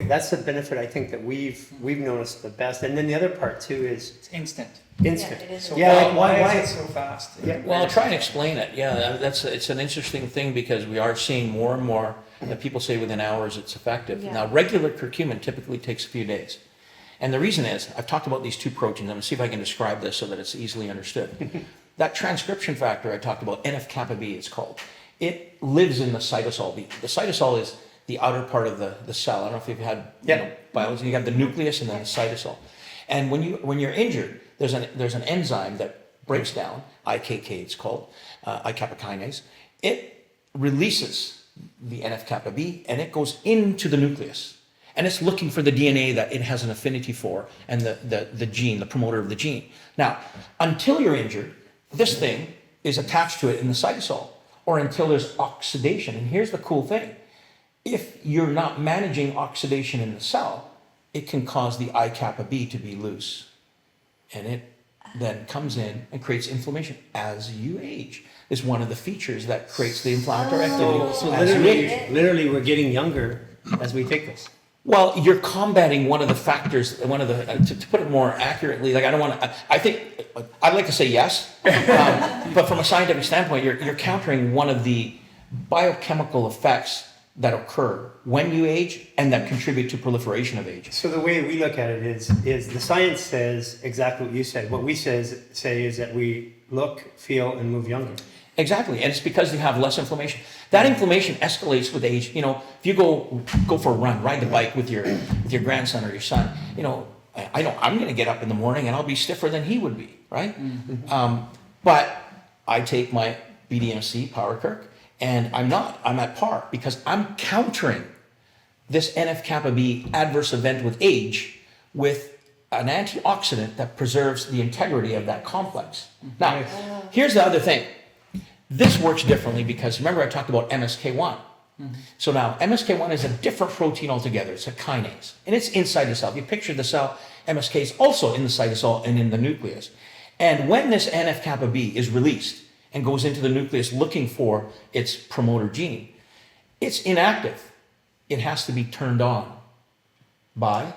That's the benefit I think that we've noticed the best. And then the other part too is It's instant. instant. Yeah, it is. So Yeah, why why- is it so fast? Yeah. Well, I'll try and explain it. Yeah, it's an interesting thing because we are seeing more and more that people say within hours it's effective. Yeah. Now, regular curcumin typically takes a few days. And the reason is, I've talked about these two proteins. I'm going to see if I can describe this so that it's easily understood. That transcription factor I talked about, NF-kappa B it's called, it lives in the cytosol. The cytosol is the outer part of the cell. I don't know if you've had biology. You have the nucleus and then the cytosol. And when you're injured, there's an enzyme that breaks down, IKK it's called, I-kappa kinase. It releases the NF-kappa B and it goes into the nucleus. And it's looking for the DNA that it has an affinity for and the gene, the promoter of the gene. Now, until you're injured, this thing is attached to it in the cytosol, or until there's oxidation. And here's the cool thing. If you're not managing oxidation in the cell, it can cause the I-kappa B to be loose. And it then comes in and creates inflammation as you age. It's one of the features that creates the inflammatory activity. So as you age. literally we're getting younger as we take this. Well, you're combating one of the factors, to put it more accurately, like I'd like to say yes, but from a scientific standpoint, you're countering one of the biochemical effects that occur when you age and that contribute to proliferation of age. So the way we look at it is the science says exactly what you said. What we say is that we look, feel, and move younger. Exactly, and it's because you have less inflammation. That inflammation escalates with age. You know, if you go for a run, ride the bike with your grandson or your son, you know, I know I'm going to get up in the morning and I'll be stiffer than he would be, right? Mm-hmm. But I take my BDMC, Power Kirk, and I'm at par because I'm countering this NF-kappa B adverse event with age with an antioxidant that preserves the integrity of that complex. Now, here's the other thing. This works differently because remember I talked about MSK1. Mm-hmm. So now MSK1 is a different protein altogether. It's a kinase and it's inside the cell. If you picture the cell, MSK is also in the cytosol and in the nucleus. And when this NF-kappa B is released and goes into the nucleus looking for its promoter gene, it's inactive. It has to be turned on by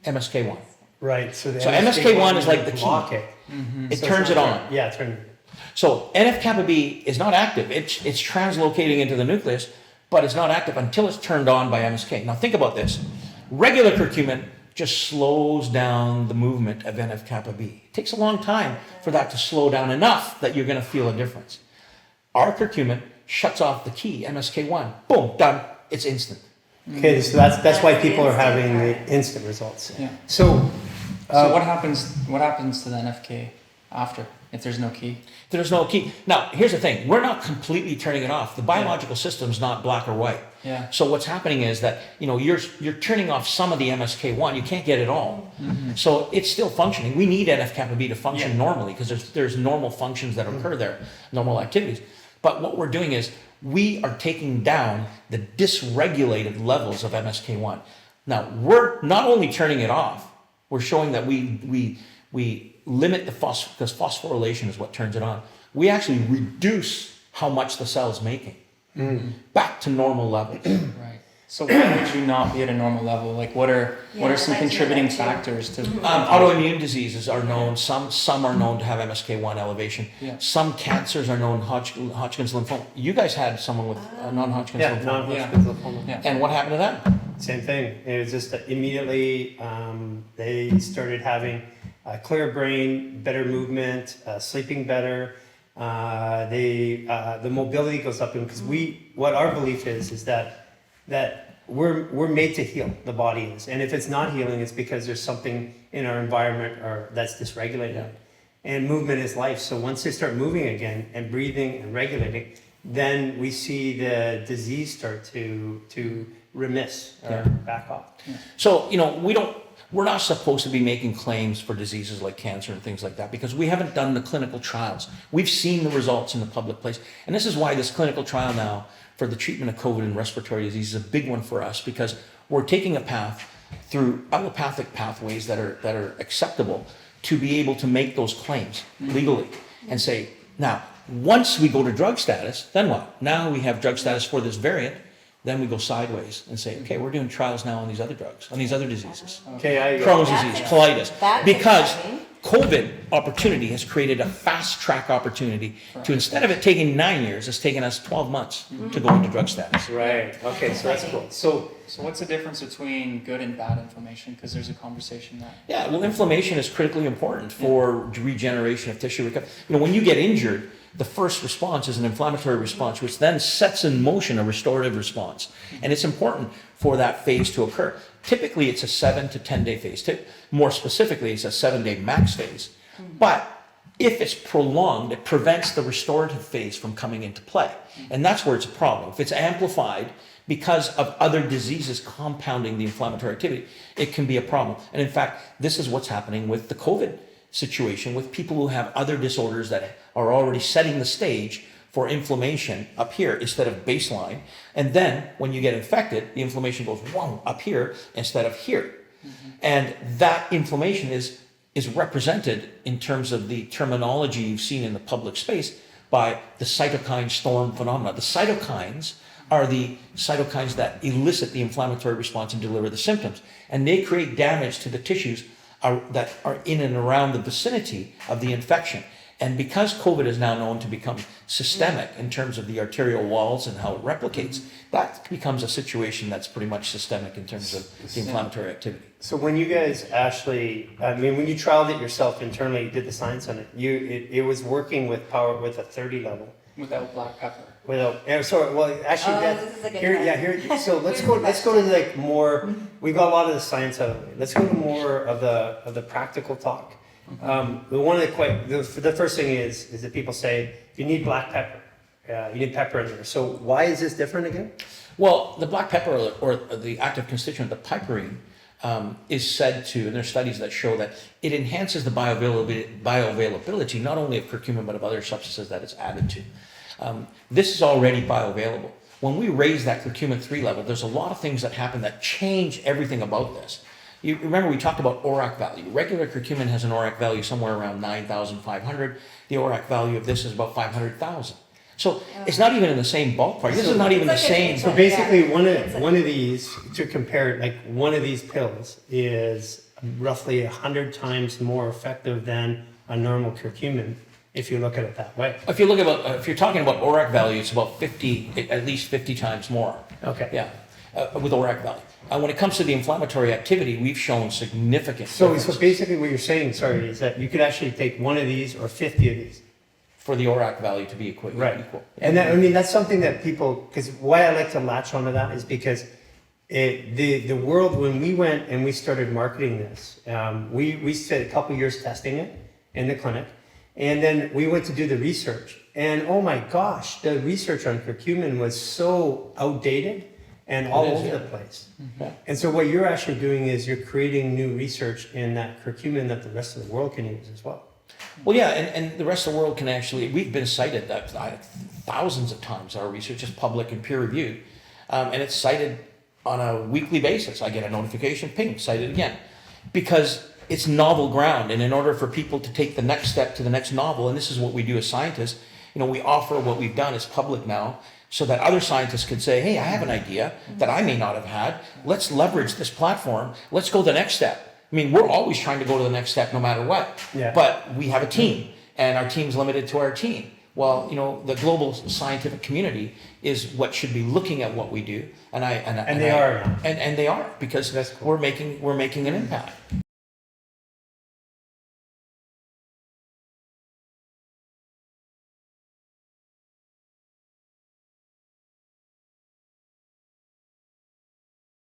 MSK1. Right. So MSK1 is like the key. Block it. It turns it on. Yeah, turn. So NF-kappa B is not active. It's translocating into the nucleus, but it's not active until it's turned on by MSK. Now think about this. Regular curcumin just slows down the movement of NF-kappa B. It takes a long time for that to slow down enough that you're going to feel a difference. Our curcumin shuts off the key, MSK1. Boom, done. It's instant. Okay, so that's why people are having the instant results. Yeah. So what happens to the NFK after if there's no key? There's no key. Now, here's the thing. We're not completely turning it off. The biological system's not black or white. Yeah. So what's happening is that, you know, you're turning off some of the MSK1. You can't get it all. Mm-hmm. So it's still functioning. We need NF-kappa B to function normally because there's normal functions that occur there, normal activities. But what we're doing is we are taking down the dysregulated levels of MSK1. Now, we're not only turning it off, we're showing that we limit the because phosphorylation is what turns it on. We actually reduce how much the cell is making back to normal levels. Right. So why would you not be at a normal level? Like what are some contributing factors to autoimmune diseases are known. Some are known to have MSK1 elevation. Yeah. Some cancers are known Hodgkin's lymphoma. You guys had someone with non-Hodgkin's lymphoma. non-Hodgkin's lymphoma. Yeah. And what happened to them? Same thing. It was just that immediately they started having a clear brain, better movement, sleeping better. The mobility goes up because what our belief is that we're made to heal. The body is, and if it's not healing, it's because there's something in our environment or that's dysregulated. Yeah. And movement is life. So once they start moving again and breathing and regulating, then we see the disease start to remiss or back off. Yeah. So, you know, we're not supposed to be making claims for diseases like cancer and things like that because we haven't done the clinical trials. We've seen the results in the public place. And this is why this clinical trial now for the treatment of COVID and respiratory disease is a big one for us because we're taking a path through allopathic pathways that are acceptable to be able to make those claims legally and say, now, once we go to drug status, then what? Now we have drug status for this variant. Then we go sideways and say, okay, we're doing trials now on these other drugs, on these other diseases. Okay, Crohn's That's disease, ex- colitis. that's Because exciting. COVID opportunity has created a fast track opportunity to, instead of it taking 9 years, it's taken us 12 months to go into drug status. right, okay, so that's cool. So, So what's the difference between good and bad inflammation? Because there's a conversation that. Yeah, well, inflammation is critically important for regeneration of tissue recovery. You know, when you get injured, the first response is an inflammatory response, which then sets in motion a restorative response. And it's important for that phase to occur. Typically, it's a 7 to 10 day phase. More specifically, it's a 7-day max phase. But if it's prolonged, it prevents the restorative phase from coming into play. And that's where it's a problem. If it's amplified because of other diseases compounding the inflammatory activity, it can be a problem. And in fact, this is what's happening with the COVID situation, with people who have other disorders that are already setting the stage for inflammation up here instead of baseline. And then when you get infected, the inflammation goes up here instead of here. And that inflammation is represented in terms of the terminology you've seen in the public space by the cytokine storm phenomena. The cytokines are the cytokines that elicit the inflammatory response and deliver the symptoms. And they create damage to the tissues that are in and around the vicinity of the infection. And because COVID is now known to become systemic in terms of the arterial walls and how it replicates, that becomes a situation that's pretty much systemic in terms of the inflammatory activity. so when you guys actually, I mean, when you trialed it yourself internally, you did the science on it, it was working with a 30 level. Without black pepper. Sorry, well, actually, This is a good here, one. yeah, here, so let's go to like more, we got a lot of the science out of it. Let's go to more of the practical talk. The first thing is that people say, you need black pepper. You need pepper in there. So why is this different again? Well, the black pepper or the active constituent, the piperine, is said to, and there's studies that show that it enhances the bioavailability not only of curcumin but of other substances that it's added to. This is already bioavailable. When we raise that curcumin 3 level, there's a lot of things that happen that change everything about this. You remember we talked about ORAC value. Regular curcumin has an ORAC value somewhere around 9,500. The ORAC value of this is about 500,000. So it's not even in the same ballpark. This is not even the same. So basically, one of these, to compare, like one of these pills is roughly 100 times more effective than a normal curcumin, if you look at it that way. If you look at, if you're talking about ORAC value, it's about 50, at least 50 times more. Okay. Yeah, with ORAC value. When it comes to the inflammatory activity, we've shown significant So difference basically what you're saying, sorry, is that you could actually take one of these or 50 of these. for the ORAC value to be equal. And that, I mean, that's something that people, because why I like to latch onto that is because the world, when we went and we started marketing this, we spent a couple years testing it in the clinic. And then we went to do the research. And oh my gosh, the research on curcumin was so outdated and all over the place. Yeah. And so what you're actually doing is you're creating new research in that curcumin that the rest of the world can use as well. Well, yeah, and the rest of the world can actually, we've been cited that thousands of times. Our research is public and peer reviewed, and it's cited on a weekly basis. I get a notification, ping, cited again, because it's novel ground. And in order for people to take the next step to the next novel, and this is what we do as scientists, we offer what we've done is public now, so that other scientists could say, hey, I have an idea that I may not have had. Let's leverage this platform. Let's go the next step. I mean, we're always trying to go to the next step no matter what. Yeah. But we have a team, and our team's limited to our team. Well, the global scientific community is what should be looking at what we do. And they are, because That's cool. we're making an impact.